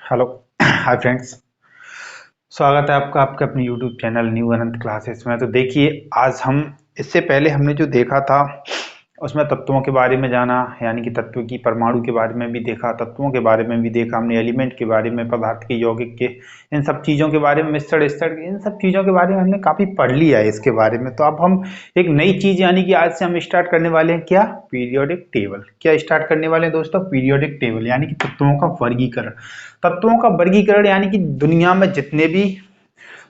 Hello. Hi friends. स्वागत है आपका आपके अपने यूट्यूब चैनल न्यू अनंत क्लासेस में। तो देखिए, आज हम इससे पहले हमने जो देखा था उसमें तत्वों के बारे में जाना, यानी कि तत्व की परमाणु के बारे में भी देखा, तत्वों के बारे में भी देखा हमने, एलिमेंट के बारे में, पदार्थ के, यौगिक के, इन सब चीज़ों के बारे में, मिश्रण स्तर इन सब चीज़ों के बारे में हमने काफ़ी पढ़ लिया है इसके बारे में। तो अब हम एक नई चीज़, यानी कि आज से हम स्टार्ट करने वाले हैं क्या, पीरियोडिक टेबल। क्या स्टार्ट करने वाले हैं दोस्तों? पीरियोडिक टेबल, यानी कि तत्वों का वर्गीकरण। तत्वों का वर्गीकरण यानी कि दुनिया में जितने भी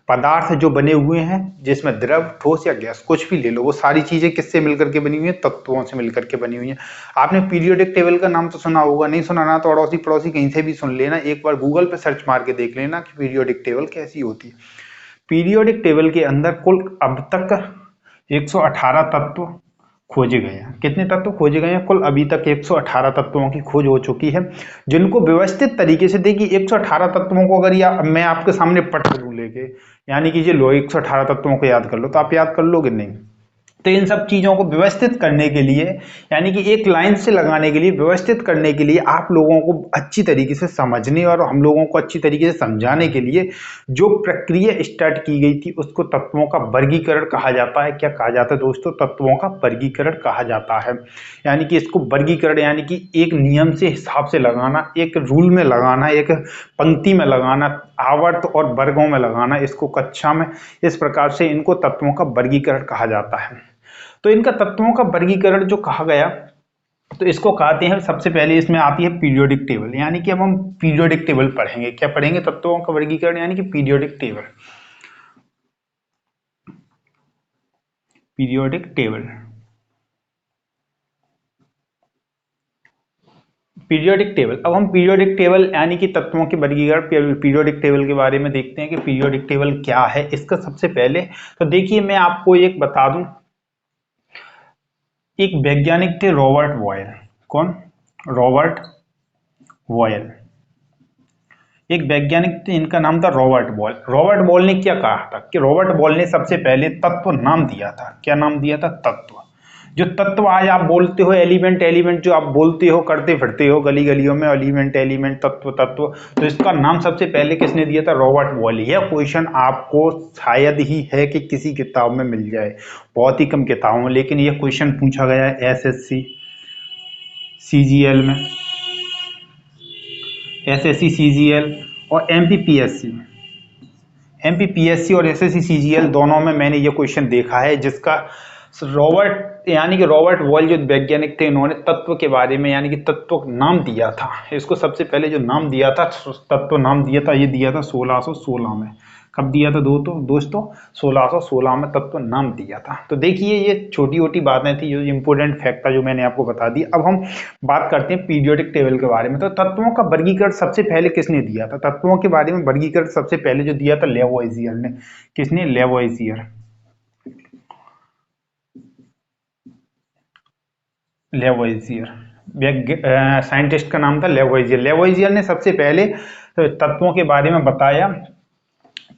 पदार्थ जो बने हुए हैं, जिसमें द्रव, ठोस या गैस कुछ भी ले लो, वो सारी चीजें किससे मिलकर के बनी हुई हैं? तत्वों से मिलकर के बनी हुई हैं। आपने पीरियोडिक टेबल का नाम तो सुना होगा, नहीं सुना ना तो अड़ोसी पड़ोसी कहीं से भी सुन लेना, एक बार गूगल पे सर्च मार के देख लेना कि पीरियोडिक टेबल कैसी होती है। पीरियोडिक टेबल के अंदर कुल अब तक 118 तत्व खोजे गए हैं। कितने तत्व खोजे गए हैं? कुल अभी तक 118 तत्वों की खोज हो चुकी है, जिनको व्यवस्थित तरीके से, देखिए 118 तत्वों को अगर मैं आपके सामने पढ़ दूं लेके, यानी कि ये लो 118 तत्वों को याद कर लो, तो आप याद कर लोगे नहीं। तो इन सब चीजों को व्यवस्थित करने के लिए, यानी कि एक लाइन से लगाने के लिए, व्यवस्थित करने के लिए, आप लोगों को अच्छी तरीके से समझने और हम लोगों को अच्छी तरीके से समझाने के लिए जो प्रक्रिया स्टार्ट की गई थी, उसको तत्वों का वर्गीकरण कहा जाता है। क्या कहा जाता है दोस्तों? तत्वों का वर्गीकरण कहा जाता है। यानी कि इसको वर्गीकरण, यानी कि एक नियम से हिसाब से लगाना, एक रूल में लगाना, एक पंक्ति में लगाना, आवर्त और वर्गों में लगाना, इसको कक्षा में इस प्रकार से इनको तत्वों का वर्गीकरण कहा जाता है। तो इनका तत्वों का वर्गीकरण जो कहा गया, तो इसको कहते हैं, सबसे पहले इसमें आती है पीरियोडिक टेबल। यानी कि अब हम पीरियोडिक टेबल पढ़ेंगे। क्या पढ़ेंगे? तत्वों का वर्गीकरण, यानी कि periodic table. Periodic table, periodic table. अब हम पीरियोडिक टेबल यानी कि तत्वों के वर्गीकरण, पीरियोडिक टेबल के बारे में देखते हैं कि पीरियोडिक टेबल क्या है। इसका सबसे पहले तो देखिए, मैं आपको एक बता दूं, एक वैज्ञानिक थे रॉबर्ट बॉयल। कौन? Robert Boyle. एक वैज्ञानिक थे, इनका नाम था रॉबर्ट बॉयल। रॉबर्ट बॉयल ने क्या कहा था कि रॉबर्ट बॉयल ने सबसे पहले तत्व नाम दिया था। क्या नाम दिया था? तत्व। जो तत्व आज आप बोलते हो, एलिमेंट, एलिमेंट जो आप बोलते हो, करते फिरते हो गली गलियों में, एलिमेंट, एलिमेंट, तत्व, तत्व, तो इसका नाम सबसे पहले किसने दिया था? Robert boil. यह क्वेश्चन आपको शायद ही है कि किसी किताब में मिल जाए, बहुत ही कम किताबों में, लेकिन यह क्वेश्चन पूछा गया है एसएससी, सीजीएल में, एसएससी, सीजीएल और एमपीपीएससी। एमपीपीएससी और एसएससी, सीजीएल दोनों में मैंने ये क्वेश्चन देखा है, जिसका रॉबर्ट, यानी कि रॉबर्ट बॉयल जो वैज्ञानिक थे, इन्होंने तत्व के बारे में, यानी कि तत्व को नाम दिया था। इसको सबसे पहले जो नाम दिया था, तत्व नाम दिया था, ये दिया था 1616 में। कब दिया था दोस्तों? 1616 में तत्व नाम दिया था। तो देखिए, ये छोटी छोटी बातें थी, जो इंपोर्टेंट फैक्ट था, जो मैंने आपको बता दी। अब हम बात करते हैं पीरियोडिक टेबल के बारे में। तो तत्वों का वर्गीकरण सबसे पहले किसने दिया था? तत्वों के बारे में वर्गीकरण सबसे पहले जो दिया था, लेवोइजियर ने। किसने? लेवोइजियर। लेवोइजियर, साइंटिस्ट का नाम था लेवोइजियर। लेवोइजियर ने सबसे पहले तत्वों के बारे में बताया,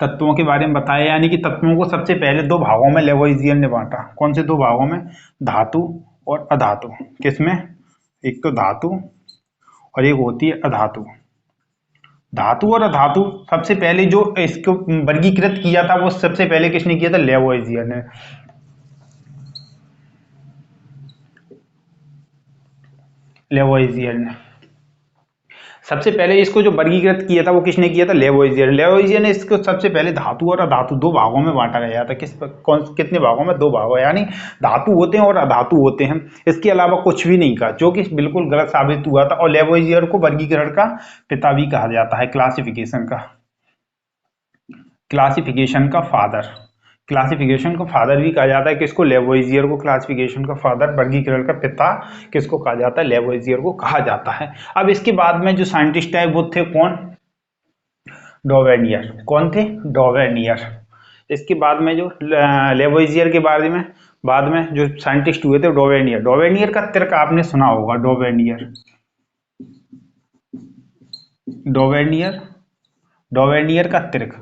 तत्वों के बारे में बताया, यानी कि तत्वों को सबसे पहले दो भागों में लेवोइजियर ने बांटा। कौन से दो भागों में? धातु और अधातु। किसमें? एक तो धातु और एक होती है अधातु। धातु और अधातु सबसे पहले जो इसको वर्गीकृत किया था, वो सबसे पहले किसने किया था? लेवोइजियर ने। लेवोइजियर ने सबसे पहले इसको जो वर्गीकृत किया था, वो किसने किया था? लेवोइजियर। लेवोइजियर ने इसको सबसे पहले धातु और अधातु दो भागों में बांटा गया था। कितने भागों में? दो भागों, यानी धातु होते हैं और अधातु होते हैं, इसके अलावा कुछ भी नहीं कहा, जो कि बिल्कुल गलत साबित हुआ था। और लेवोइजियर को वर्गीकरण का पिता भी कहा जाता है, क्लासिफिकेशन का, क्लासिफिकेशन का फादर। क्लासिफिकेशन का फादर भी कहा जाता है किसको? लेवोइजियर को। क्लासिफिकेशन का फादर, वर्गीकरण का पिता किसको कहा जाता है? लेवोइजियर को कहा जाता है। अब इसके बाद में जो साइंटिस्ट है, वो थे कौन? डोवेनियर। कौन थे? डोवेनियर। इसके बाद में जो लेवोइजियर के बारे में बाद में जो साइंटिस्ट हुए थे, डोवेनियर। डोवेनियर का तर्क आपने सुना होगा, डोवेनियर। डोवेनियर, डोवेनियर का तर्क।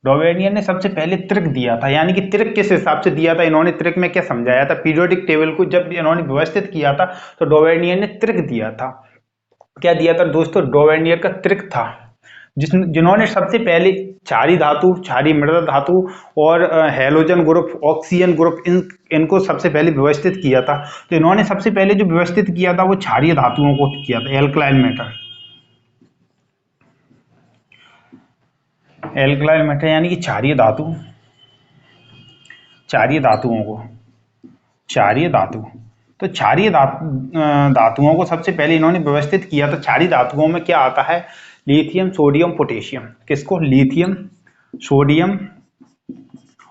डोवेनियर ने सबसे पहले त्रिक दिया था, यानी कि त्रिक किस हिसाब से दिया था इन्होंने? त्रिक में क्या समझाया था? पीरियोडिक टेबल को जब इन्होंने व्यवस्थित किया था, तो डोवेनियर ने त्रिक दिया था। क्या दिया था दोस्तों? डोवेनियर का त्रिक था। जिन्होंने सबसे पहले क्षारीय धातु, क्षारीय मृदा धातु और हैलोजन ग्रुप, ऑक्सीजन ग्रुप, इनको सबसे पहले व्यवस्थित किया था। तो इन्होंने सबसे पहले जो व्यवस्थित किया था वो क्षारीय धातुओं को किया था, एल्कलाइन मैटर। एल्कलाइन मैटर यानी कि क्षारीय धातु, क्षारीय धातुओं को, क्षारीय धातु, तो क्षारीय धातुओं को सबसे पहले इन्होंने व्यवस्थित किया। तो क्षारीय धातुओं में क्या आता है? Lithium, sodium, potassium. किसको? लिथियम, सोडियम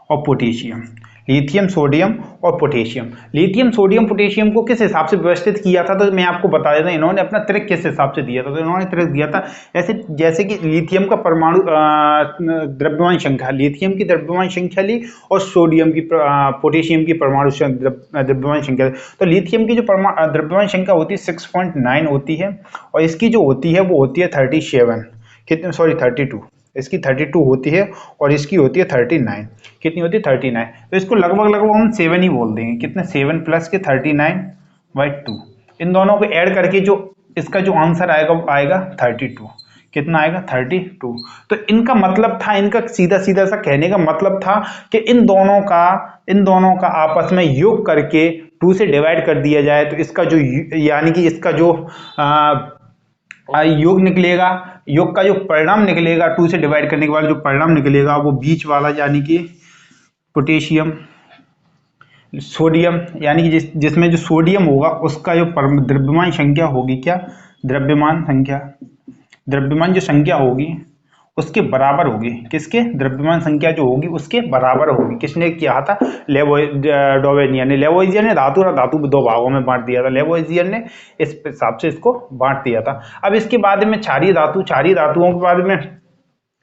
और पोटेशियम। लिथियम, सोडियम और पोटेशियम। लिथियम, सोडियम, पोटेशियम को किस हिसाब से व्यवस्थित किया था? तो मैं आपको बता देता हूं, इन्होंने अपना त्रिक किस हिसाब से दिया था। तो इन्होंने त्रिक दिया था ऐसे, जैसे कि लिथियम का परमाणु द्रव्यमान संख्या, लिथियम की द्रव्यमान संख्या ली और सोडियम की, पोटेशियम की परमाणु द्रव्यमान संख्या। तो लिथियम की जो द्रव्यमान संख्या होती है 6.9 होती है, और इसकी जो होती है वो होती है 37, कितने, सॉरी 32, इसकी 32 होती है और इसकी होती है 39। कितनी होती है? 39। तो इसको लगभग लगभग हम 7 ही बोल देंगे। कितने? 7 प्लस के 39/2। इन दोनों को ऐड करके जो इसका जो आंसर आएगा वो आएगा 32। कितना आएगा? 32। तो इनका मतलब था, इनका सीधा सीधा सा कहने का मतलब था कि इन दोनों का आपस में योग करके 2 से डिवाइड कर दिया जाए, तो इसका जो, यानी कि इसका जो योग निकलेगा, योग का जो परिणाम निकलेगा 2 से डिवाइड करने के बाद जो परिणाम निकलेगा वो बीच वाला, यानी कि पोटेशियम, सोडियम, यानी कि जिसमें जो सोडियम होगा उसका जो द्रव्यमान संख्या होगी, क्या? द्रव्यमान संख्या, द्रव्यमान जो संख्या होगी उसके बराबर होगी। किसके? द्रव्यमान संख्या जो होगी उसके बराबर होगी। किसने किया था? डोवेनियर ने। लेवोइजियर ने धातु और धातु दो भागों में बांट दिया था। लेवोइजियर ने इस हिसाब से इसको बांट दिया था। अब इसके बाद में क्षारीय धातु, क्षारीय धातुओं के बाद में,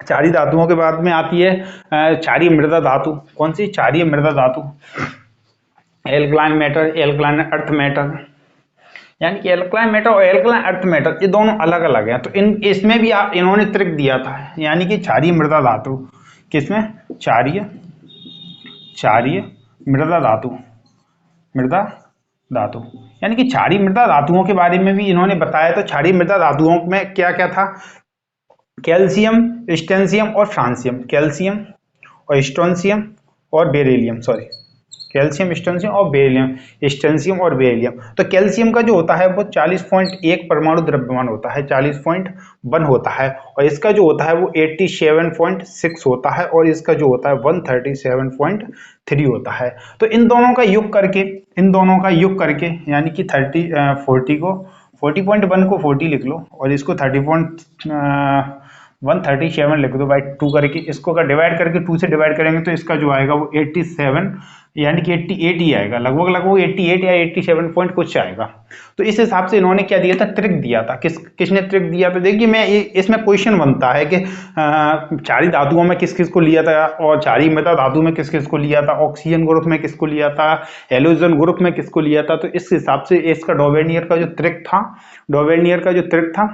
क्षारीय धातुओं के बाद में आती है क्षारीय मृदा धातु। कौन सी? क्षारीय मृदा धातु। Alkaline matter, alkaline earth matter, यानी कि एल्कलाइन मैटर और एल्कलाइन अर्थ मैटर ये दोनों अलग अलग हैं। तो इसमें भी इन्होंने त्रिक दिया था, यानी कि क्षारीय मृदा धातु। किसमें? क्षारीय, क्षारीय मृदा धातु, मृदा धातु, यानी कि क्षारीय मृदा धातुओं के बारे में भी इन्होंने बताया। तो क्षारीय मृदा धातुओं में क्या क्या था? कैल्शियम, स्टेंशियम और फ्रांसियम। कैल्शियम और स्ट्रोंशियम और बेरिलियम, सॉरी, कैल्शियम, स्टेंशियम और बेरिलियम, स्टेंशियम और बेरिलियम। तो कैल्शियम का जो होता है वो 40.1 परमाणु द्रव्यमान होता है, 40.1 होता है, और इसका जो होता है वो 87.6 होता है, और इसका जो होता है 137.3 होता है। तो इन दोनों का योग करके, इन दोनों का योग करके, यानी कि 40.1 को 40 लिख लो और इसको 137 लिख दो बाई 2 करके। इसको अगर डिवाइड करके 2 से डिवाइड करेंगे तो इसका जो आएगा वो 87, यानी कि 88 ही आएगा, लगभग लगभग 88 या 87 पॉइंट कुछ आएगा। तो इस हिसाब से इन्होंने क्या दिया था? ट्रिक दिया था। किसने ट्रिक दिया? तो देखिए, मैं इसमें क्वेश्चन बनता है कि क्षारीय धातुओं में किस किस को लिया था, और क्षारीय मृदा धातु में किस किस को लिया था, ऑक्सीजन ग्रुप में किसको लिया था, हेलोजन ग्रुप में किसको लिया था। तो इस हिसाब से इसका डोवेनियर का जो ट्रिक था, डोवेनियर का जो ट्रिक था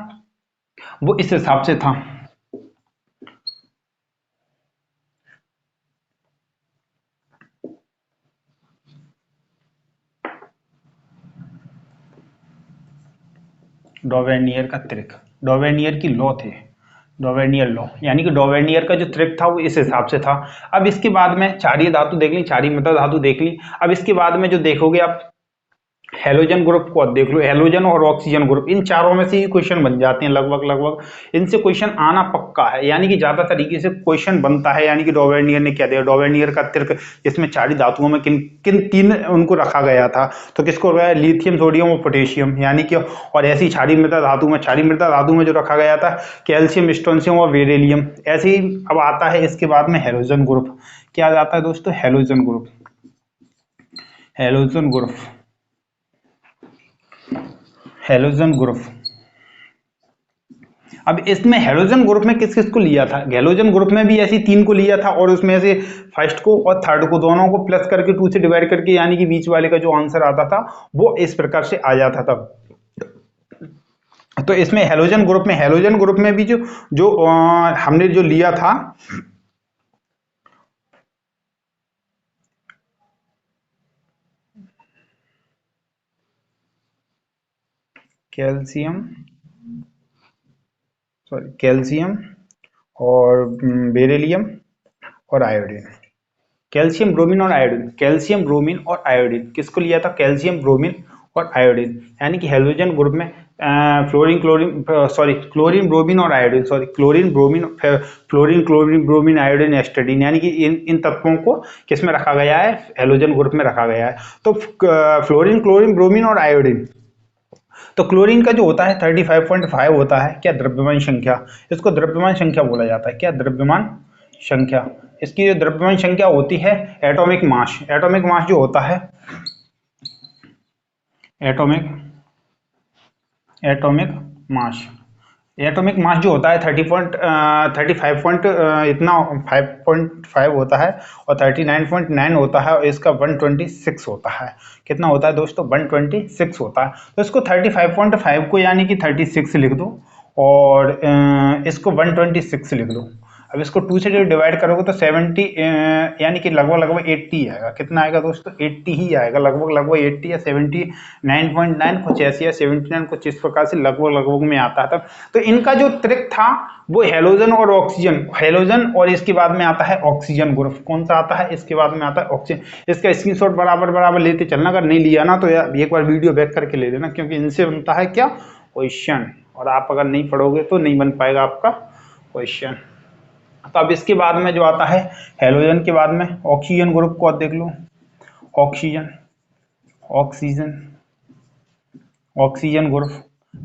वो इस हिसाब से था। डोवेनियर का ट्रिक, डोवेनियर की लॉ थे, डोवेनियर लॉ, यानी कि डोवेनियर का जो ट्रिक था वो इस हिसाब से था। अब इसके बाद में क्षारीय धातु देख ली, क्षारीय मृदा धातु देख ली। अब इसके बाद में जो देखोगे आप हेलोजन ग्रुप को देख लो, हेलोजन और ऑक्सीजन ग्रुप, इन चारों में से ही क्वेश्चन बन जाते हैं लगभग लगभग। इनसे क्वेश्चन आना पक्का है, यानी कि ज्यादा तरीके से क्वेश्चन बनता है। यानी कि डोवेनियर ने क्या दिया? डोवेनियर का तर्क, इसमें क्षारीय धातुओं में किन किन तीन उनको रखा गया था। तो किसको रखा? लिथियम, सोडियम और पोटेशियम, यानी कि, और ऐसी क्षारीय मृदा धातु में, क्षारीय मृदा धातु में जो रखा गया था कैल्शियम, स्ट्रोंशियम और बेरिलियम। ऐसे ही अब आता है इसके बाद में हेलोजन ग्रुप। क्या आता है दोस्तों? Halogen group, halogen group, halogen group. अब इसमें हेलोजन ग्रुप में किस किस को लिया था? हेलोजन ग्रुप में भी ऐसी 3 को लिया था, और उसमें से फर्स्ट को और थर्ड को दोनों को प्लस करके 2 से डिवाइड करके, यानी कि बीच वाले का जो आंसर आता था वो इस प्रकार से आ जाता था। तो इसमें हेलोजन ग्रुप में, हेलोजन ग्रुप में भी जो जो हमने जो लिया था, कैल्शियम, सॉरी, कैल्शियम, और बेरिलियम और आयोडीन। कैल्शियम, ब्रोमीन और आयोडीन, कैल्शियम, ब्रोमीन और आयोडीन किसको लिया था? कैल्शियम, ब्रोमीन और आयोडीन, यानी कि हेलोजन ग्रुप में क्लोरीन, ब्रोमीन और आयोडीन, क्लोरीन, ब्रोमीन, आयोडीन, एस्टडीन, यानी कि इन तत्वों को किस में रखा गया है? हेलोजन ग्रुप में रखा गया है। तो फ्लोरीन, क्लोरीन, ब्रोमीन और आयोडीन, तो क्लोरीन का जो होता है 35.5 होता है क्या? द्रव्यमान संख्या, इसको द्रव्यमान संख्या बोला जाता है। क्या? द्रव्यमान संख्या। इसकी जो द्रव्यमान संख्या होती है एटॉमिक मास, एटॉमिक मास जो होता है atomic atomic mass, atomic mass जो होता है 35 पॉइंट इतना 5.5 होता है और 39.9 होता है और इसका 126 होता है। कितना होता है दोस्तों? 126 होता है। तो इसको 35.5 को यानी कि 36 लिख दो और इसको 126 लिख दो। अब इसको 2 से डिवाइड करोगे तो 70 यानी कि लगभग 80 आएगा। कितना आएगा दोस्तों? 80 ही आएगा, लगभग 80 या 79.9 कुछ ऐसी या 79 कुछ इस प्रकार से लगभग में आता था। तो इनका जो त्रिक था वो हेलोजन और ऑक्सीजन, हेलोजन और इसके बाद में आता है ऑक्सीजन ग्रुप। कौन सा आता है? इसके बाद में आता है ऑक्सीजन। इसका स्क्रीनशॉट बराबर लेते चलना, अगर नहीं लिया ना तो एक बार वीडियो बैक करके ले लेना, क्योंकि इनसे बनता है क्या? क्वेश्चन, और आप अगर नहीं पढ़ोगे तो नहीं बन पाएगा आपका क्वेश्चन। तो अब इसके बाद में जो आता है हेलोजन के बाद में ऑक्सीजन ग्रुप को देख लो। Oxygen, oxygen, oxygen group.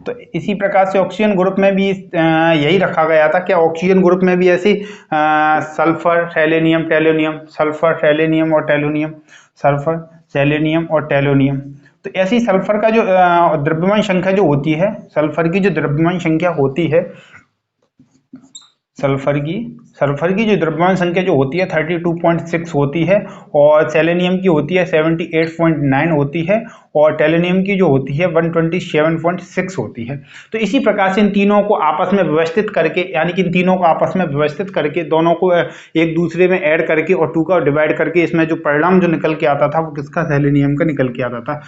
तो इसी प्रकार से ऑक्सीजन ग्रुप में भी यही रखा गया था। क्या? ऑक्सीजन ग्रुप में भी ऐसी सल्फर, सेलेनियम, टेलोनियम, सल्फर, सेलेनियम और टेलोनियम, सल्फर, सेलेनियम और टेलोनियम। तो ऐसी सल्फर का जो द्रव्यमान संख्या जो होती है, सल्फर की जो द्रव्यमान संख्या होती है, सल्फर की जो द्रव्यमान संख्या जो होती है 32.6 होती है और सेलेनियम की होती है 78.9 होती है और टेलोनियम की जो होती है 127.6 होती है। तो इसी प्रकार से इन तीनों को आपस में व्यवस्थित करके, यानी कि इन तीनों को आपस में व्यवस्थित करके, दोनों को एक दूसरे में ऐड करके और 2 का डिवाइड करके इसमें जो परिणाम जो निकल के आता था वो किसका? सेलेनियम का निकल के आता था।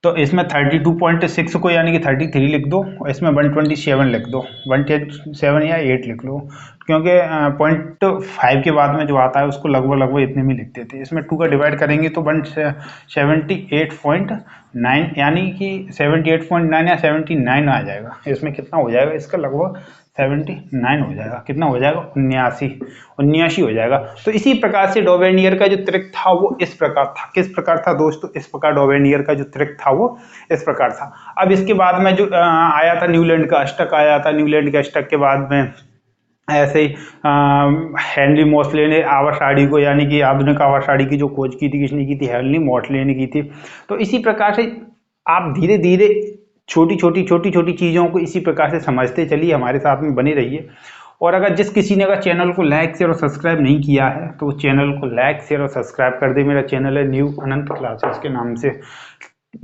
तो इसमें 32.6 को यानी कि 33 लिख दो और इसमें 127 लिख दो, 127 या 8 लिख लो, क्योंकि 0.5 के बाद में जो आता है उसको लगभग इतने में लिखते थे। इसमें 2 का डिवाइड करेंगे तो 78.9 यानी कि 78.9 या 79 आ जाएगा। इसमें कितना हो जाएगा? इसका लगभग 79 हो जाएगा। कितना हो जाएगा? 79 हो जाएगा। तो इसी प्रकार से डोवेनियर का जो त्रिक था वो इस प्रकार था। किस प्रकार था दोस्तों? इस प्रकार डोवेनियर का जो त्रिक था वो इस प्रकार था। अब इसके बाद में जो आया था न्यूलैंड का अष्टक आया था। न्यूलैंड के अष्टक के बाद में ऐसे ही हेनरी मोसले ने आवर्त को, यानी कि आधुनिक आवर्त की जो खोज की थी, किसने की थी? हेनरी मोसले ने की थी। तो इसी प्रकार से आप धीरे धीरे छोटी छोटी चीज़ों को इसी प्रकार से समझते चलिए, हमारे साथ में बने रहिए। और अगर जिस किसी ने अगर चैनल को लाइक शेयर और सब्सक्राइब नहीं किया है तो वो चैनल को लाइक शेयर और सब्सक्राइब कर दे। मेरा चैनल है न्यू अनंत क्लासेस के नाम से।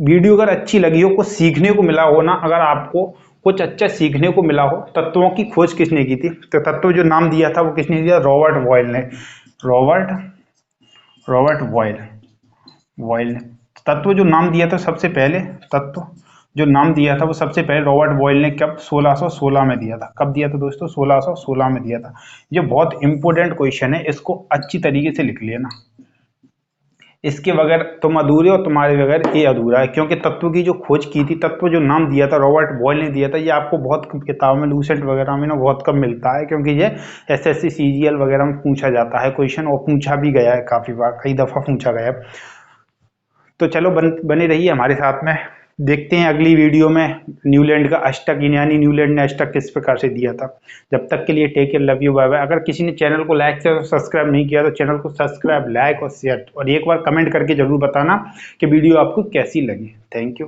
वीडियो अगर अच्छी लगी हो, कुछ सीखने को मिला हो ना, अगर आपको कुछ अच्छा सीखने को मिला हो, तत्वों की खोज किसने की थी? तो तत्व जो नाम दिया था वो किसने दिया? रॉबर्ट बॉयल ने। रॉबर्ट बॉयल ने तत्व जो नाम दिया था सबसे पहले, तत्व जो नाम दिया था वो सबसे पहले रॉबर्ट बॉयल ने कब? 1616 में दिया था। कब दिया था दोस्तों? 1616 में दिया था। ये बहुत इंपॉर्टेंट क्वेश्चन है, इसको अच्छी तरीके से लिख लेना। इसके बगैर तुम अधूरे और तुम्हारे बगैर ये अधूरा है, क्योंकि तत्व की जो खोज की थी, तत्व जो नाम दिया था रॉबर्ट बॉयल ने दिया था, ये आपको बहुत किताबों में, लूसेंट वगैरह में ना बहुत कम मिलता है, क्योंकि ये एसएससी सीजीएल वगैरह में पूछा जाता है क्वेश्चन, और पूछा भी गया है काफी बार, कई दफा पूछा गया है। तो चलो बने रहिए हमारे साथ में। देखते हैं अगली वीडियो में न्यूलैंड का अष्टक, यानी न्यूलैंड ने अष्टक किस प्रकार से दिया था। जब तक के लिए take care, love you, bye bye. अगर किसी ने चैनल को लाइक से सब्सक्राइब नहीं किया तो चैनल को सब्सक्राइब, लाइक और शेयर, और एक बार कमेंट करके जरूर बताना कि वीडियो आपको कैसी लगी। Thank you.